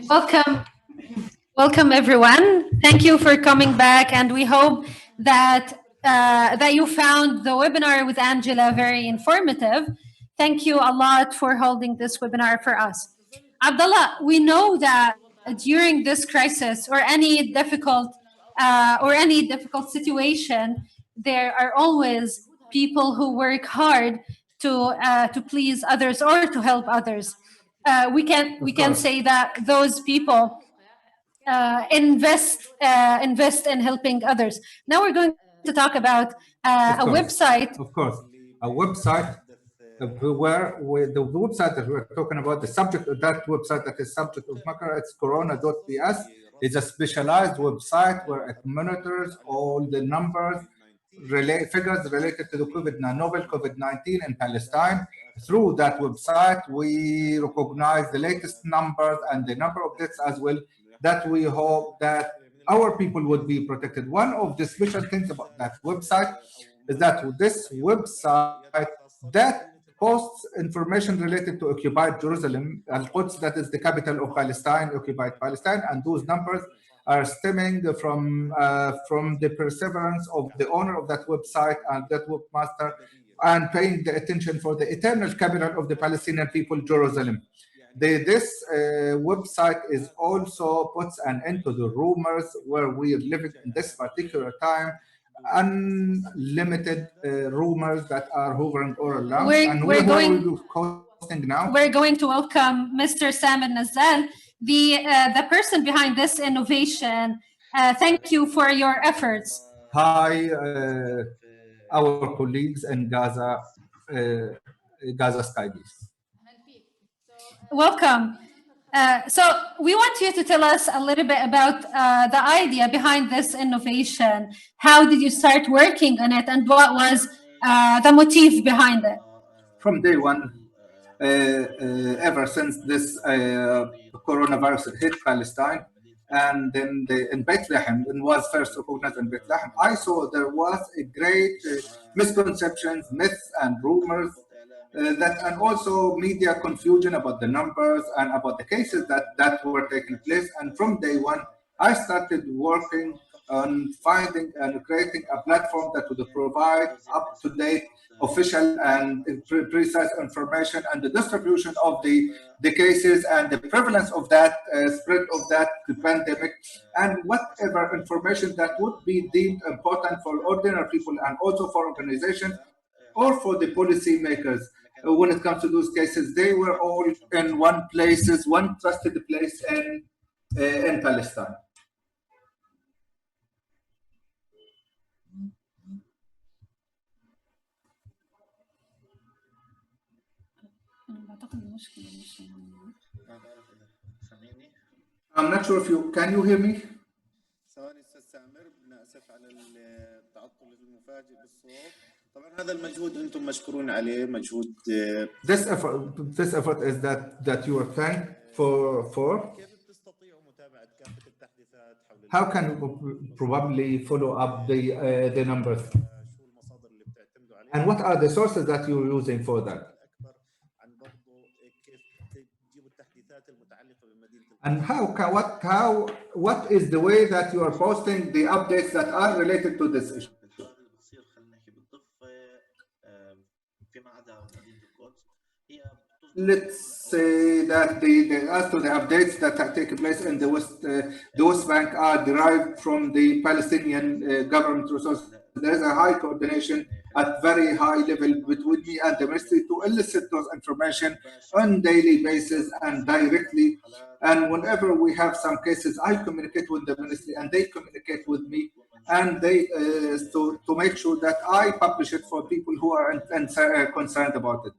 Welcome. Welcome, everyone. Thank you for coming back, and we hope that you found the webinar with Angela very informative. Thank you a lot for holding this webinar for us. Abdullah, we know that during this crisis or any difficult situation, there are always people who work hard to please others or to help others. We can say that those people invest in helping others. Now we're going to talk about a website. Of course, a website the website that we're talking about, the subject of that website that is subject of Makara, it's Corona.ps. It's a specialized website where it monitors all the numbers, figures related to the novel COVID-19 in Palestine. Through that website, we recognize the latest numbers and the number of deaths as well, that we hope that our people would be protected. One of the special things about that website is that this website that posts information related to occupied Jerusalem, Al-Quds, that is the capital of Palestine, occupied Palestine, and those numbers are stemming from the perseverance of the owner of that website and that webmaster, and paying the attention for the eternal capital of the Palestinian people, Jerusalem. This website is also puts an end to the rumors where we are living in this particular time, unlimited rumors that are hovering all around. We're going to welcome Mr. Sam Al-Nazal, the person behind this innovation. Thank you for your efforts. Hi, our colleagues in Gaza, Gaza Skybees. Welcome. So we want you to tell us a little bit about the idea behind this innovation. How did you start working on it, and what was the motive behind it? From day one, ever since this coronavirus hit Palestine, and then in Bethlehem, and was first recognized in Bethlehem, I saw there was a great misconceptions, myths, and rumors. And also media confusion about the numbers and about the cases that were taking place. And from day one, I started working on finding and creating a platform that would provide up-to-date, official and precise information and the distribution of the cases and the prevalence of that spread of that pandemic, and whatever information that would be deemed important for ordinary people and also for organizations or for the policy makers. When it comes to those cases, they were all in one trusted place in Palestine. I'm not sure if can you hear me? طبعا هذا المجهود انتم مشكورون عليه مجهود this effort is that you are thanked for. How can you probably follow up the numbers, and what are the sources that you're using for that, and what is the way that you are posting the updates that are related to this issue? Let's say that as to the updates that take place in the West Bank are derived from the Palestinian government resources. There is a high coordination at very high level between me and the ministry to elicit those information on daily basis and directly. And whenever we have some cases, I communicate with the ministry and they communicate with me, and they to make sure that I publish it for people who are concerned about it.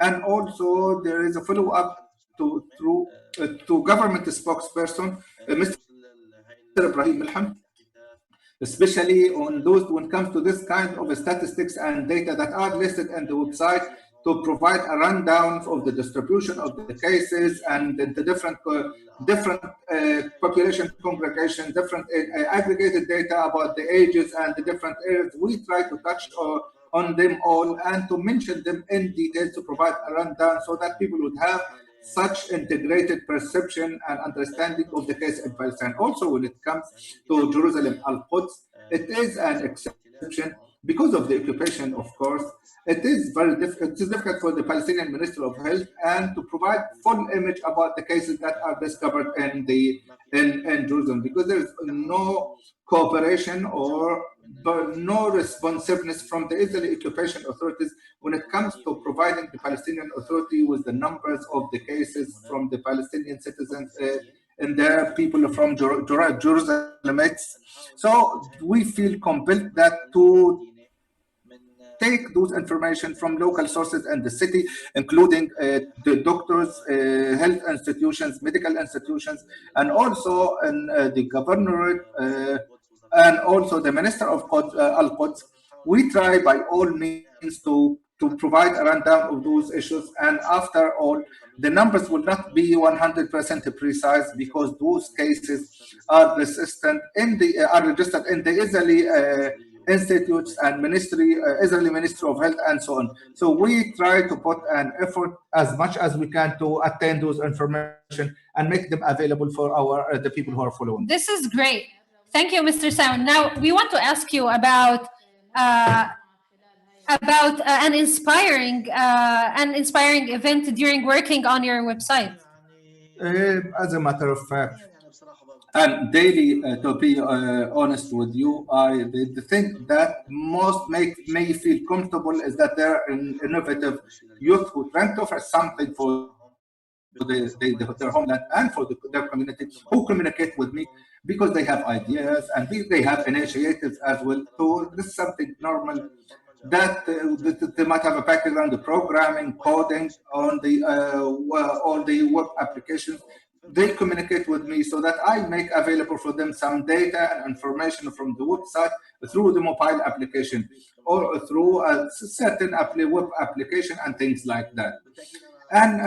And also there is a follow-up to government spokesperson, Mr. Ibrahim Milham, especially on those when it comes to this kind of statistics and data that are listed in the website, to provide a rundown of the distribution of the cases and the different population congregation, different aggregated data about the ages and the different areas. We try to touch on them all and to mention them in detail to provide a rundown so that people would have such integrated perception and understanding of the case in Palestine. Also, when it comes to Jerusalem Al-Quds, it is an exception because of the occupation, of course. It is difficult for the Palestinian Ministry of Health and to provide full image about the cases that are discovered in Jerusalem, because there is no cooperation or no responsiveness from the Israeli occupation authorities when it comes to providing the Palestinian Authority with the numbers of the cases from the Palestinian citizens and their people from Jerusalemites. So we feel compelled that to take those information from local sources in the city, including the doctors, health institutions, medical institutions, and also in the governorate, and also the Minister of Al-Quds. We try by all means to provide a rundown of those issues, and after all, the numbers will not be 100% precise because those cases are are registered in the Israeli institutes and Israeli Ministry of Health and so on. So we try to put an effort as much as we can to attain those information and make them available for the people who are following. This is great. Thank you, Mr. Simon. Now we want to ask you about an inspiring event during working on your website. As a matter of fact, and daily, to be honest with you, the thing that most makes me feel comfortable is that there are innovative youth who trying to offer something for their homeland and for their community, who communicate with me because they have ideas and they have initiatives as well. So this is something normal that they might have a background in programming, coding on all the web applications. They communicate with me so that I make available for them some data and information from the website through the mobile application or through a certain web application and things like that. And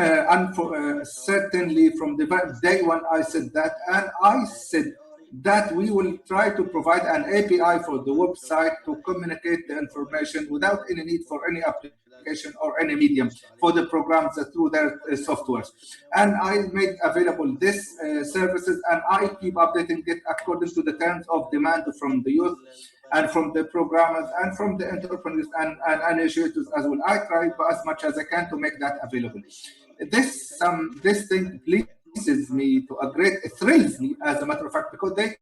certainly from the day when I said that, and I said that we will try to provide an API for the website to communicate the information without any need for any application or any medium for the programs through their softwares. And I made available this services, and I keep updating it according to the terms of demand from the youth and from the programmers and from the entrepreneurs and initiators as well. I try as much as I can to make that available. This thing pleases me to a great, it thrills me as a matter of fact, because they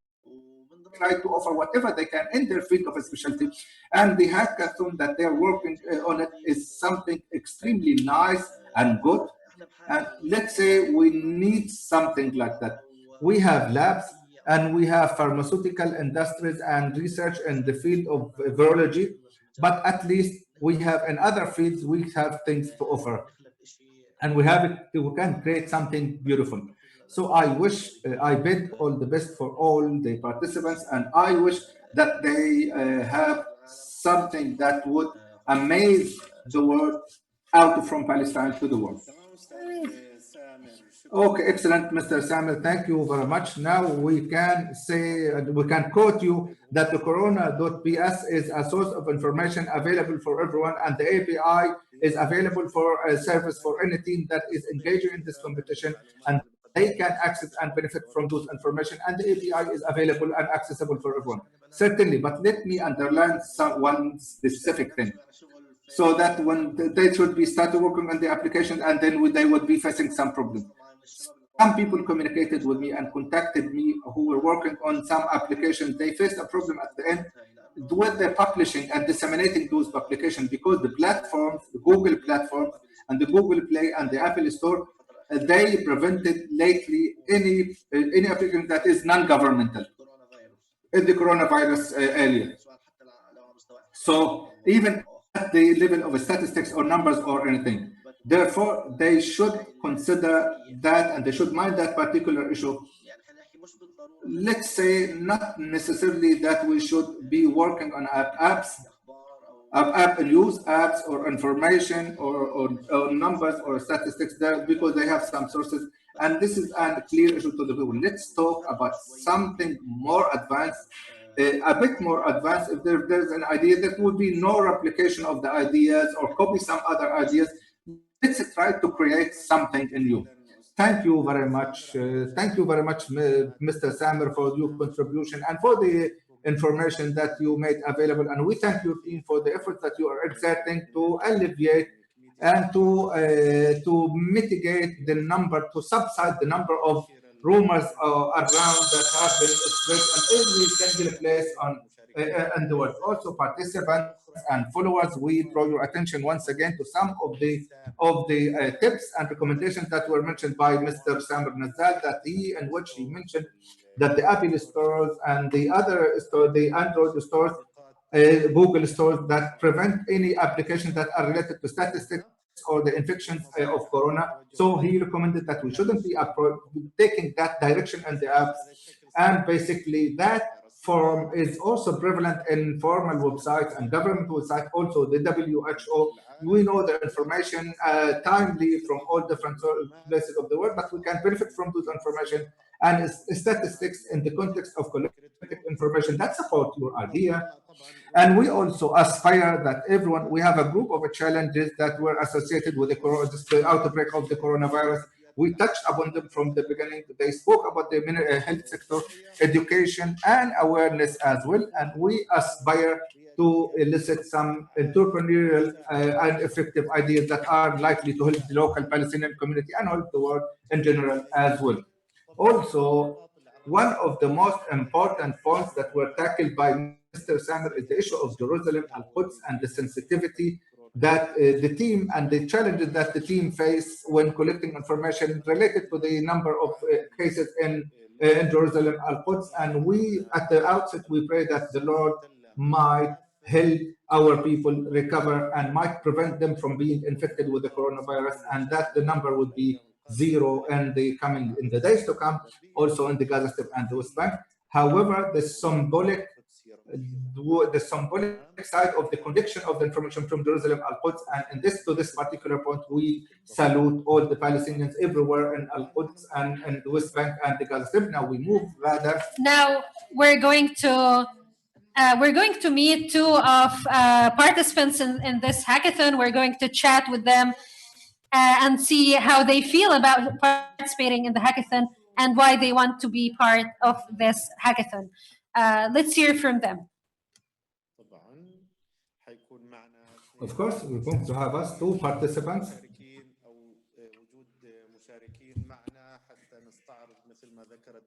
try to offer whatever they can in their field of specialty, and the hackathon that they're working on it is something extremely nice and good. And let's say we need something like that. We have labs and we have pharmaceutical industries and research in the field of virology, but at least we have in other fields, we have things to offer. And we can create something beautiful. So I wish, I bid all the best for all the participants, and I wish that they have something that would amaze the world out from Palestine to the world. Okay, excellent, Mr. Samuel. Thank you very much. Now we can say, we can quote you that the Corona.ps is a source of information available for everyone, and the API is available for a service for any team that is engaging in this competition, and they can access and benefit from those information, and the API is available and accessible for everyone. Certainly, but let me underline one specific thing, so that when they should be started working on the application, and then they would be facing some problem. Some people communicated with me and contacted me who were working on some applications. They faced a problem at the end with the publishing and disseminating those publications, because the platforms, the Google platforms and the Google Play and the Apple Store, they prevented lately any application that is non-governmental in the coronavirus area. So even at the level of statistics or numbers or anything. Therefore, they should consider that, and they should mind that particular issue. Let's say not necessarily that we should be working on news apps or information or numbers or statistics there, because they have some sources, and this is a clear issue to the people. Let's talk about something more advanced, a bit more advanced. If there's an idea, that would be no replication of the ideas or copy some other ideas. Let's try to create something new. Thank you very much. Thank you very much, Mr. Samer, for your contribution and for the information that you made available. And we thank your team for the efforts that you are exerting to alleviate and to mitigate the number, to subside the number of rumors around that have been spread in every single place in the world. Also, participants and followers, we draw your attention once again to some of the tips and recommendations that were mentioned by Mr. Samer Nazal, that he in which he mentioned that the Apple stores and the other store, the Android stores, Google stores that prevent any applications that are related to statistics or the infections of corona. So he recommended that we shouldn't be taking that direction in the apps. And basically that form is also prevalent in formal websites and government websites, also the WHO. We know the information timely from all different places of the world, but we can benefit from those information and statistics in the context of collecting information that support your idea. And we also aspire that everyone, we have a group of challenges that were associated with the outbreak of the coronavirus. We touched upon them from the beginning. They spoke about the health sector, education, and awareness as well. And we aspire to elicit some entrepreneurial and effective ideas that are likely to help the local Palestinian community and help the world in general as well. Also, one of the most important points that were tackled by Mr. Samer is the issue of Jerusalem, Al-Quds, and the sensitivity that the team and the challenges that the team face when collecting information related to the number of cases in Jerusalem, Al-Quds. And we, at the outset, we pray that the Lord might help our people recover and might prevent them from being infected with the coronavirus, and that the number would be zero in the days to come, also in the Gaza Strip and the West Bank. However, the symbolic side of the connection of the information from Jerusalem, Al-Quds, and to this particular point, we salute all the Palestinians everywhere in Al-Quds and the West Bank and the Gaza Strip. Now we move rather. Now we're going to meet two of participants in this hackathon. We're going to chat with them and see how they feel about participating in the hackathon and why they want to be part of this hackathon. Let's hear from them. Of course, we're going to have us two participants.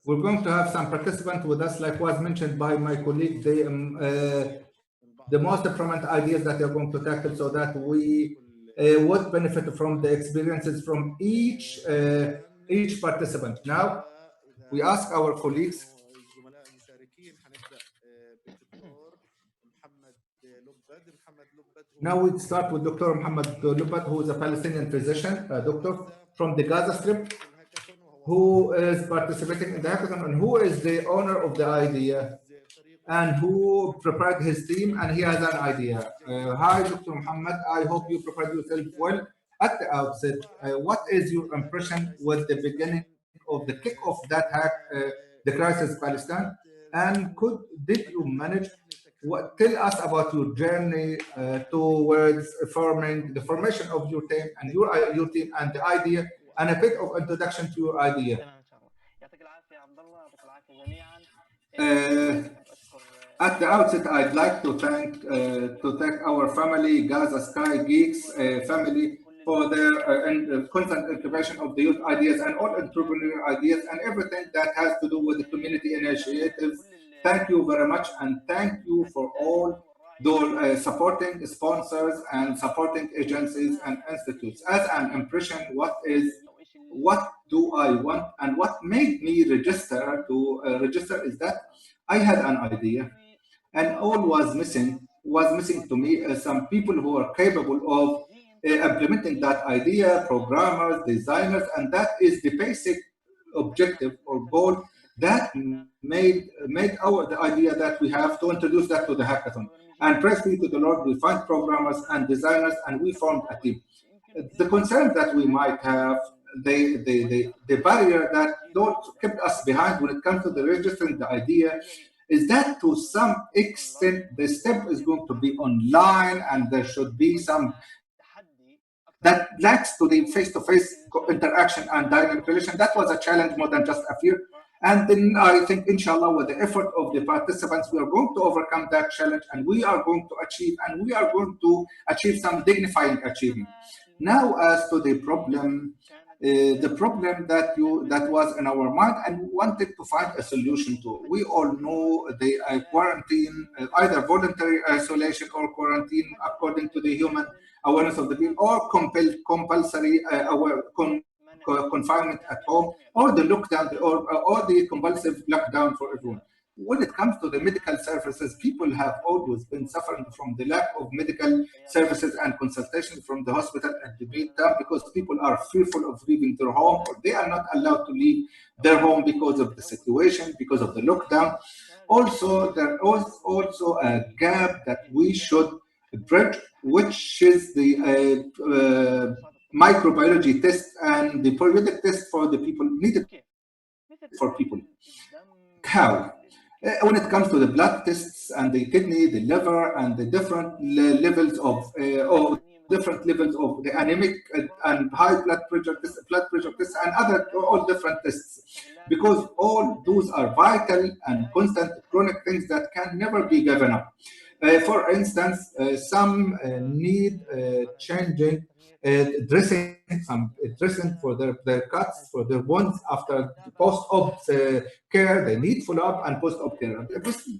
We're going to have some participants with us, like was mentioned by my colleague, the most prominent ideas that they're going to tackle, so that we would benefit from the experiences from each participant. Now, we ask our colleagues. Now we start with Dr. Muhammad Lubat, who is a Palestinian physician, doctor from the Gaza Strip, who is participating in the hackathon and who is the owner of the idea and who prepared his team, and he has an idea. Hi, Dr. Muhammad. I hope you prepared yourself well. At the outset, what is your impression with the beginning of the kick-off that hack, the Crisis Palestine? And did you manage? Tell us about your journey towards the formation of your team and your team and the idea, and a bit of introduction to your idea. At the outset, I'd like to thank our family, Gaza Sky Geeks family, for their constant incubation of the youth ideas and all entrepreneurial ideas and everything that has to do with the community initiatives. Thank you very much, and thank you for all those supporting sponsors and supporting agencies and institutes. As an impression, what do I want, and what made me register is that I had an idea, and all was missing to me some people who are capable of implementing that idea, programmers, designers, and that is the basic objective or goal that made the idea that we have to introduce that to the hackathon. And praise be to the Lord, we find programmers and designers, and we formed a team. The concern that we might have, the barrier that kept us behind when it comes to the registering the idea, is that to some extent the step is going to be online, and there should be some that lacks to the face-to-face interaction and dynamic relation. That was a challenge more than just a fear. And then I think, inshallah, with the effort of the participants, we are going to overcome that challenge, and we are going to achieve some dignifying achievement. Now, as to the problem that was in our mind, and we wanted to find a solution to. We all know the quarantine, either voluntary isolation or quarantine according to the human awareness of the being, or compulsory confinement at home, or the lockdown, or the compulsive lockdown for everyone. When it comes to the medical services, people have always been suffering from the lack of medical services and consultation from the hospital and the midterm, because people are fearful of leaving their home, or they are not allowed to leave their home because of the situation, because of the lockdown. Also, there is also a gap that we should bridge, which is the microbiology test and the periodic test for the people needed for people. How? When it comes to the blood tests and the kidney, the liver, and the different levels of the anemic and high blood pressure tests, and other all different tests, because all those are vital and constant chronic things that can never be given up. For instance, some need changing dressing for their cuts, for their wounds after post-op care. They need follow-up and post-op care.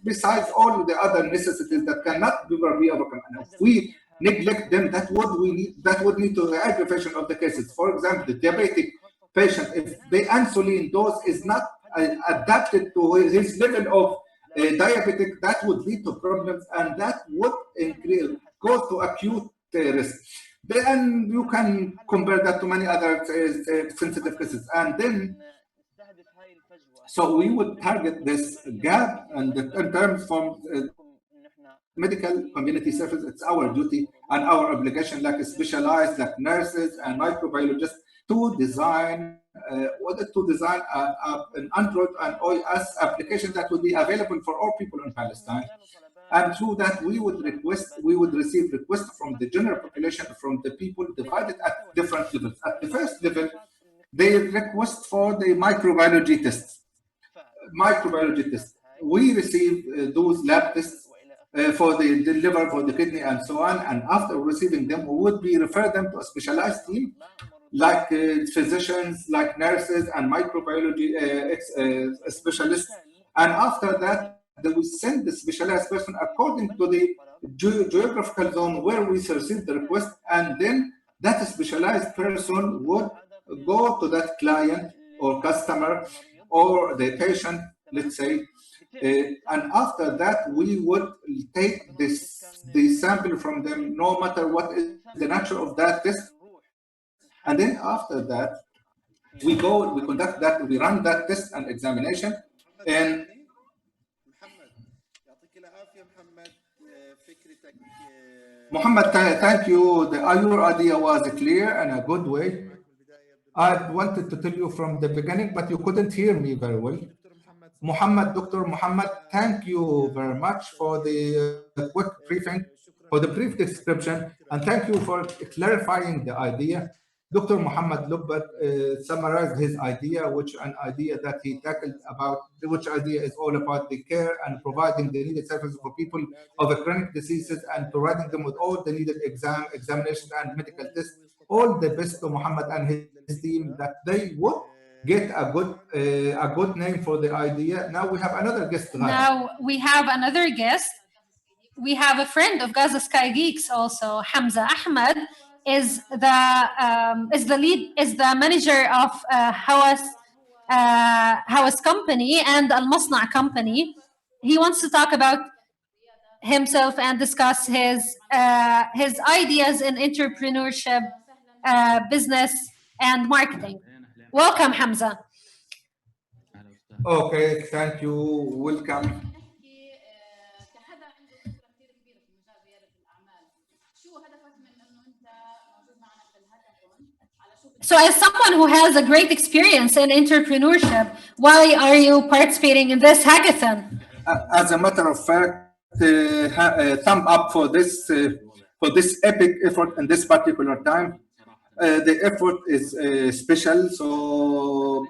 Besides all the other necessities that cannot be overcome. And if we neglect them, that would lead to the aggravation of the cases. For example, the diabetic patient, if the insulin dose is not adapted to his level of diabetic, that would lead to problems, and that would go to acute risk. Then you can compare that to many other sensitive cases. And then, so we would target this gap, and in terms from medical community service, it's our duty and our obligation, like specialized, like nurses and microbiologists, to design an Android and iOS application that would be available for all people in Palestine. And through that, we would receive requests from the general population, from the people divided at different levels. At the first level, they request for the microbiology tests. We receive those lab tests for the liver, for the kidney, and so on. And after receiving them, we would refer them to a specialized team, like physicians, like nurses, and microbiology specialists. And after that, they will send the specialized person according to the geographical zone where we received the request, and then that specialized person would go to that client or customer or the patient, let's say, and after that we would take the sample from them, no matter what is the nature of that test. And then after that, we run that test and examination. And Muhammad, thank you. Your idea was clear and a good way. I wanted to tell you from the beginning, but you couldn't hear me very well. Dr. Muhammad, thank you very much for the quick briefing, for the brief description, and thank you for clarifying the idea. Dr. Muhammad Lubbat summarized his idea, an idea that he tackled about, which idea is all about the care and providing the needed services for people of chronic diseases and providing them with all the needed examination and medical tests. All the best to Muhammad and his team, that they would get a good name for the idea. Now we have another guest. We have a friend of Gaza Sky Geeks also. Hamza Ahmed is the manager of Hawas company and Al Masna company. He wants to talk about himself and discuss his ideas in entrepreneurship, business, and marketing. Welcome, Hamza. Okay, thank you. Welcome. So, as someone who has a great experience in entrepreneurship, why are you participating in this hackathon? As a matter of fact, thumb up for this epic effort in this particular time. The effort is special, so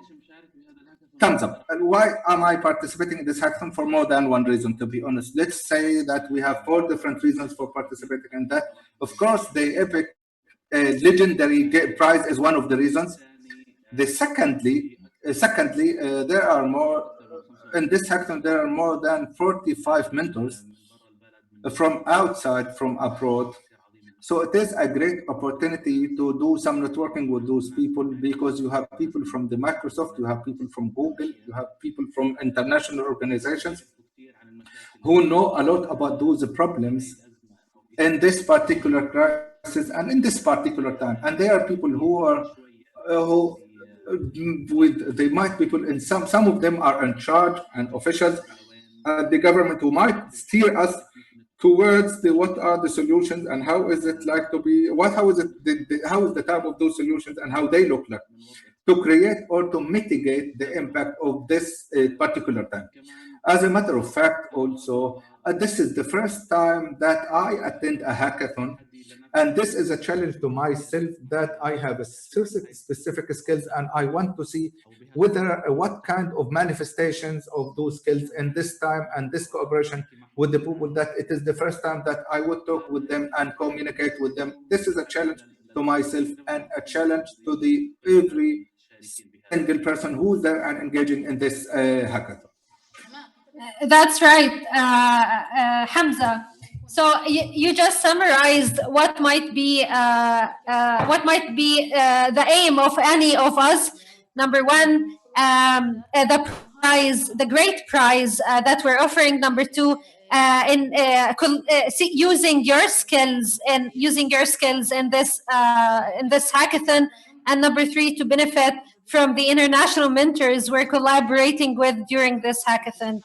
thumbs up. And why am I participating in this hackathon? For more than one reason, to be honest. Let's say that we have 4 different reasons for participating in that. Of course, the epic legendary prize is one of the reasons. Secondly, there are more in this hackathon. There are more than 45 mentors from outside, from abroad. So it is a great opportunity to do some networking with those people, because you have people from the Microsoft, you have people from Google, you have people from international organizations who know a lot about those problems in this particular crisis and in this particular time. And there are people who are who they might people in some of them are in charge and officials at the government who might steer us towards what are the solutions and how is it like to be how is it how is the type of those solutions and how they look like to create or to mitigate the impact of this particular time. As a matter of fact, also, this is the first time that I attend a hackathon, and this is a challenge to myself that I have a specific skills, and I want to see whether what kind of manifestations of those skills in this time and this cooperation with the people, that it is the first time that I would talk with them and communicate with them. This is a challenge to myself and a challenge to the every single person who's there and engaging in this hackathon. That's right, Hamza. So you just summarized what might be the aim of any of us. Number one, the prize, the great prize that we're offering. Number two, using your skills and using your skills in this hackathon. And number three, to benefit from the international mentors we're collaborating with during this hackathon.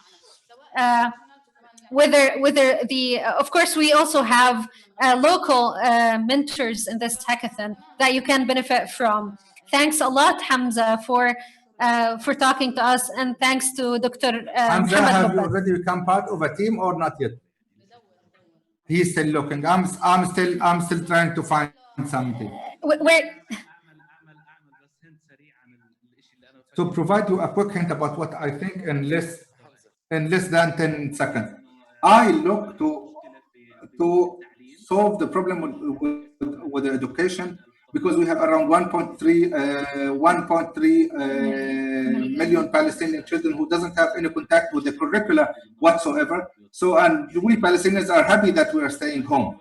Whether the of course we also have local mentors in this hackathon that you can benefit from. Thanks a lot, Hamza, for talking to us, and thanks to Dr. Hamza, have you Mohammed. already become part of a team or not yet? He's still looking. I'm still trying to find something. To provide you a quick hint about what I think in less than 10 seconds. I look to solve the problem with the education, because we have around 1.3 million Palestinian children who doesn't have any contact with the curricula whatsoever. So, and we Palestinians are happy that we are staying home.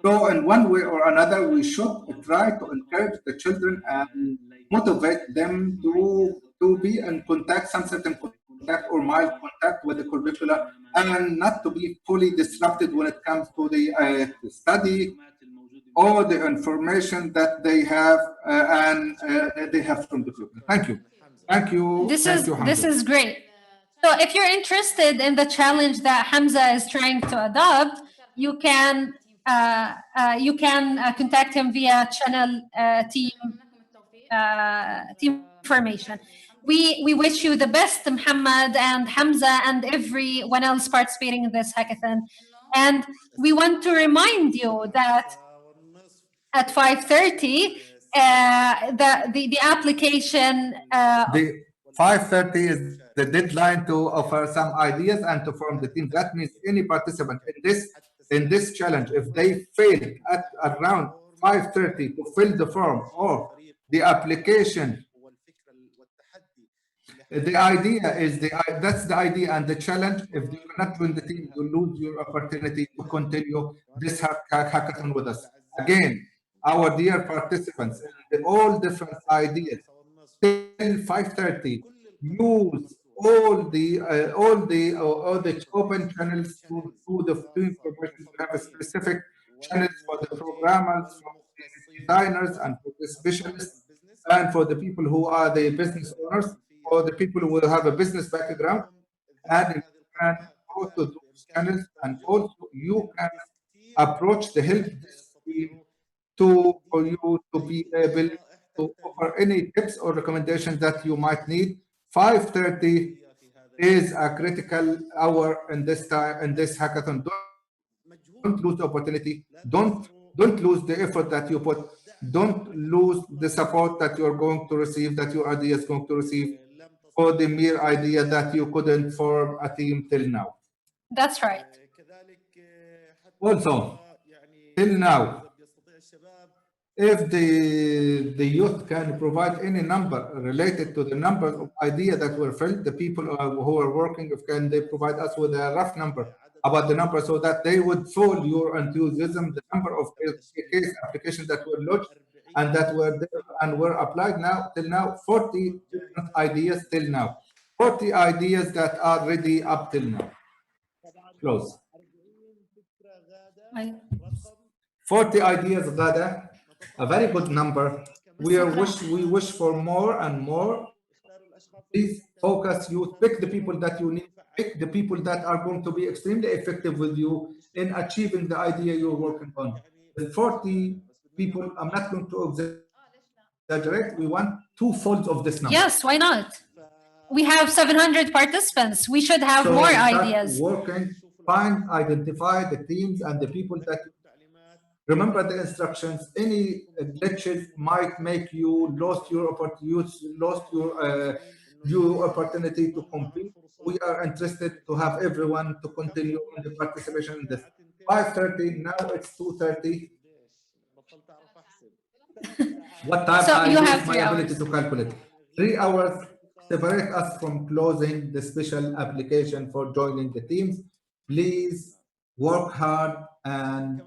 So in one way or another, we should try to encourage the children and motivate them to be in contact, some certain contact or mild contact with the curricula, and not to be fully disrupted when it comes to the study or the information that they have they have from the curriculum. Thank you. This is great. So if you're interested in the challenge that Hamza is trying to adopt, you can contact him via channel team information. We wish you the best, Muhammad and Hamza and everyone else participating in this hackathon. And we want to remind you that at 5:30, the application. The 5:30 is the deadline to offer some ideas and to form the team. That means any participant in this challenge, if they fail at around 5:30 to fill the form or the application, the idea is that's the idea and the challenge. If you cannot win the team, you lose your opportunity to continue this hackathon with us. Again, our dear participants, all different ideas, till 5:30, use all the open channels to the information. We have a specific channels for the programmers, for the designers, and for the specialists, and for the people who are the business owners, or the people who will have a business background. And you can go to those channels, and also you can approach the help desk team for you to be able to offer any tips or recommendations that you might need. 5:30 is a critical hour in this time, in this hackathon. Don't lose the opportunity. Don't lose the effort that you put. Don't lose the support that you're going to receive, that your idea is going to receive, for the mere idea that you couldn't form a team till now. That's right. Also, till now, if the youth can provide any number related to the number of ideas that were filled, the people who are working, if can they provide us with a rough number about the number so that they would fuel your enthusiasm, the number of case applications that were lodged and that were there and were applied now till now, 40 different ideas till now, 40 ideas that are ready up till now. Close. 40 ideas, Ghada, a very good number. We wish for more and more. Please focus, you pick the people that you need, pick the people that are going to be extremely effective with you in achieving the idea you're working on. The 40 people, I'm not going to exaggerate, we want two-folds of this number. Yes, why not? We have 700 participants. We should have more ideas. Working, identify the teams and the people that remember the instructions. Any glitches might make you lost your opportunity to compete. We are interested to have everyone to continue in the participation in this. 5:30, now it's 2:30. What time So I you use have my 3 ability hours. to calculate. 3 hours separate us from closing the special application for joining the teams. Please work hard, and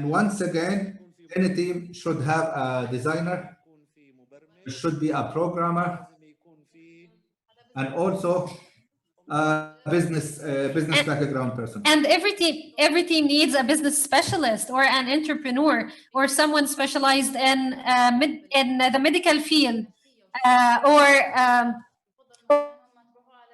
once again, any team should have a designer, there should be a programmer, and also a business background person. And every team needs a business specialist or an entrepreneur or someone specialized in the medical field, or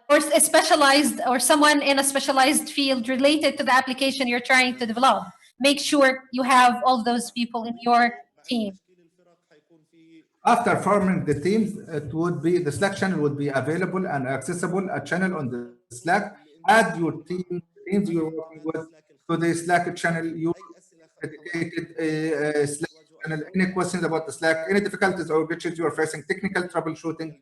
a specialized, or someone in a specialized field related to the application you're trying to develop. Make sure you have all those people in your team. After forming the teams, the Slack channel would be available and accessible, a channel on the Slack. Add your teams you're working with to the Slack channel. You dedicated Slack channel. Any questions about the Slack, any difficulties or glitches you are facing, technical troubleshooting,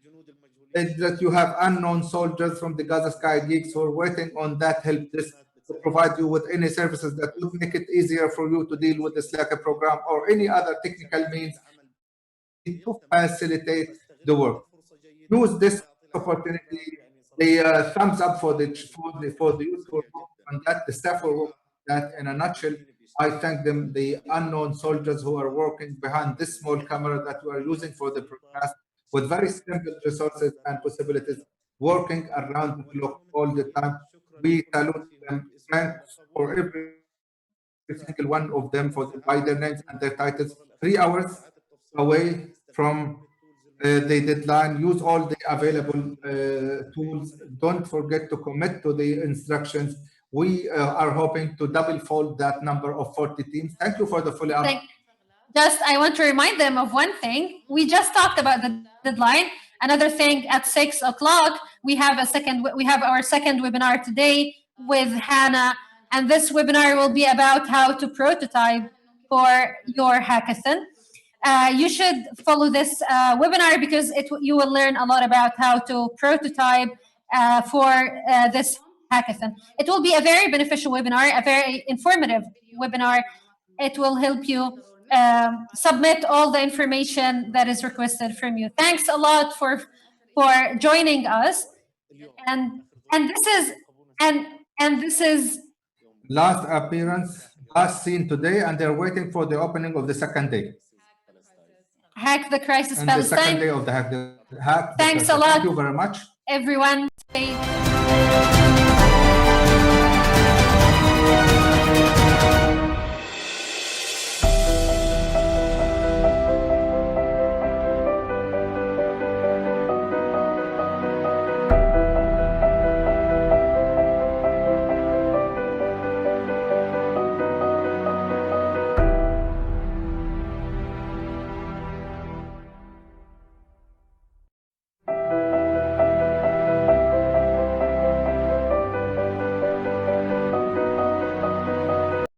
that you have unknown soldiers from the Gaza Sky Geeks who are waiting on that help desk to provide you with any services that would make it easier for you to deal with the Slack program or any other technical means to facilitate the work. Use this opportunity. The thumbs up for the youth who work on that, the staff who work on that. In a nutshell, I thank them, the unknown soldiers who are working behind this small camera that we are using for the broadcast with very simple resources and possibilities, working around the clock all the time. We salute them. Thanks for every single one of them by their names and their titles. 3 hours away from the deadline. Use all the available tools. Don't forget to commit to the instructions. We are hoping to double fold that number of 40 teams. Thank you for the follow-up. I want to remind them of one thing. We just talked about the deadline. Another thing, at 6 o'clock, we have our second webinar today with Hannah, and this webinar will be about how to prototype for your hackathon. You should follow this webinar because you will learn a lot about how to prototype for this hackathon. It will be a very beneficial webinar, a very informative webinar. It will help you submit all the information that is requested from you. Thanks a lot for joining us. And this is last appearance, last seen today, and they're waiting for the opening of the second day. Hack the Crisis and Palestine. The second day of the hack. Thanks a lot. Thank you very much, everyone.